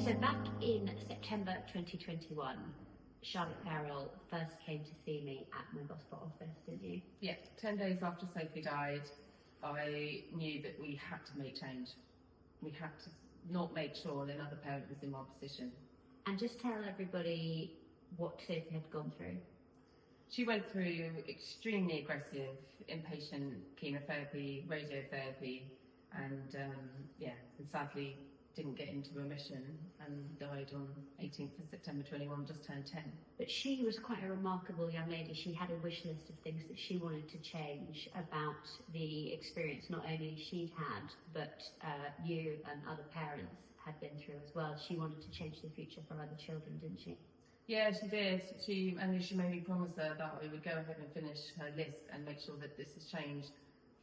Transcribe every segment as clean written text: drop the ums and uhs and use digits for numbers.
So back in September 2021, Charlotte Fairall first came to see me at my gospel office, didn't you? Yeah, 10 days after Sophie died, I knew that we had to make change. We had to not make sure another parent was in my position. And just tell everybody what Sophie had gone through. She went through extremely aggressive inpatient chemotherapy, radiotherapy, and sadly didn't get into remission and died on 18th of September 21, just turned 10. But she was quite a remarkable young lady. She had a wish list of things that she wanted to change about the experience not only she'd had, but you and other parents had been through as well. She wanted to change the future for other children, didn't she? Yeah, she did. She made me promise her that I would go ahead and finish her list and make sure that this has changed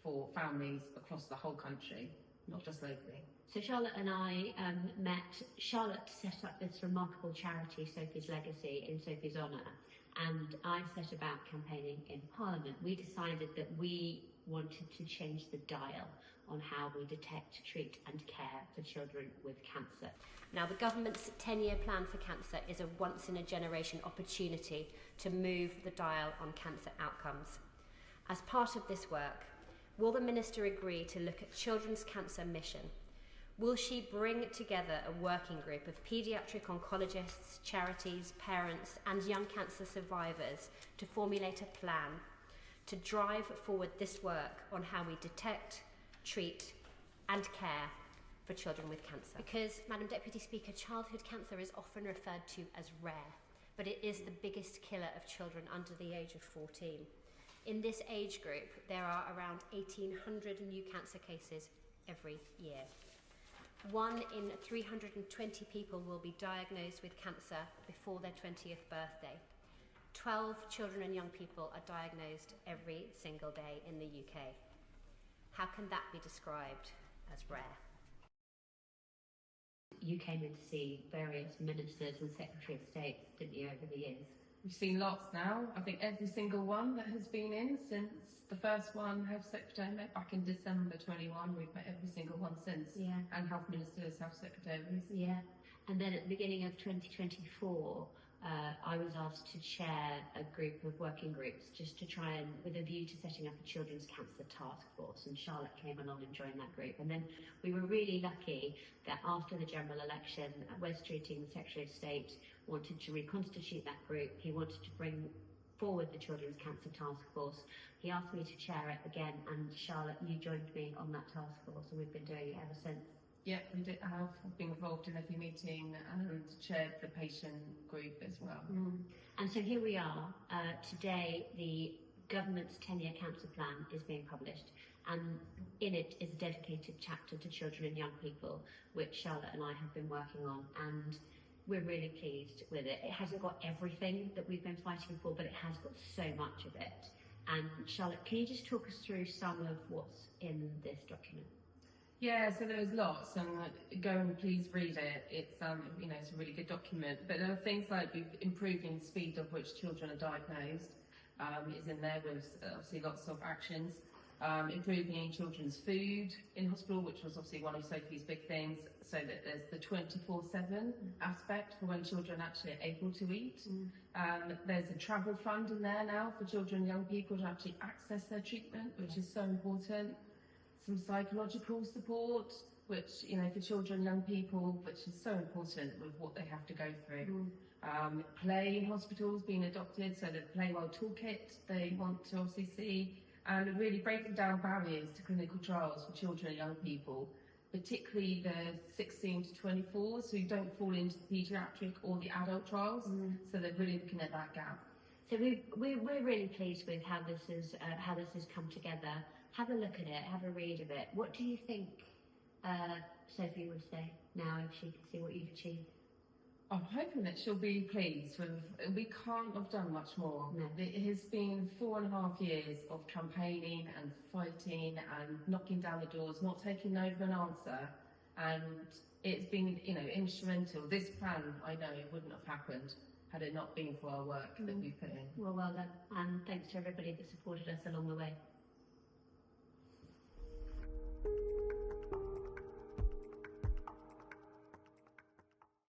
for families across the whole country, not just locally. So Charlotte and I met. Charlotte set up this remarkable charity, Sophie's Legacy, in Sophie's honour, and I set about campaigning in Parliament. We decided that we wanted to change the dial on how we detect, treat and care for children with cancer. Now, the government's 10-year plan for cancer is a once-in-a-generation opportunity to move the dial on cancer outcomes. As part of this work, will the Minister agree to look at Children's Cancer Mission? Will she bring together a working group of paediatric oncologists, charities, parents and young cancer survivors to formulate a plan to drive forward this work on how we detect, treat and care for children with cancer? Because, Madam Deputy Speaker, childhood cancer is often referred to as rare, but it is the biggest killer of children under the age of 14. In this age group, there are around 1,800 new cancer cases every year. 1 in 320 people will be diagnosed with cancer before their 20th birthday. 12 children and young people are diagnosed every single day in the UK. How can that be described as rare? You came in to see various ministers and Secretary of State, didn't you, over the years? We've seen lots now. I think every single one that has been in since the first one, Health Secretary met back in December 21, we've met every single one since. Yeah. And Health Ministers, Health Secretaries. Yeah. And then at the beginning of 2024, I was asked to chair a group of working groups just to try and, with a view to setting up a children's cancer task force, and Charlotte came along and joined that group. And then we were really lucky that after the general election, Wes Streeting, the Secretary of State, wanted to reconstitute that group. He wanted to bring forward the Children's Cancer Task Force. He asked me to chair it again, and Charlotte, you joined me on that task force, and we've been doing it ever since. Yeah, we have been involved in every meeting and chaired the patient group as well. And so here we are. Today, the government's 10-year cancer plan is being published, and in it is a dedicated chapter to children and young people, which Charlotte and I have been working on, and we're really pleased with it. It hasn't got everything that we've been fighting for, but it has got so much of it. And Charlotte, can you just talk us through some of what's in this document? Yeah, so there is lots, and go and please read it. It's it's a really good document. But there are things like improving the speed of which children are diagnosed is in there with obviously lots of actions. Improving children's food in hospital, which was obviously one of Sophie's big things, so that there's the 24/7 aspect for when children actually are able to eat. There's a travel fund in there now for children and young people to actually access their treatment, which is so important. Some psychological support, which, for children and young people, which is so important with what they have to go through. Play in hospitals being adopted, so the Play Well toolkit they want to obviously see, and really breaking down barriers to clinical trials for children and young people, particularly the 16 to 24s who don't fall into the paediatric or the adult trials, so they're really looking at that gap. So we're really pleased with how this has come together. Have a look at it, have a read of it. What do you think Sophie would say now if she could see what you've achieved? I'm hoping that she'll be pleased with. We can't have done much more. No. It has been 4.5 years of campaigning and fighting and knocking down the doors, not taking no for an answer, and it's been, instrumental. This plan, I know, wouldn't have happened had it not been for our work that we've put in. Well done, and thanks to everybody that supported us along the way.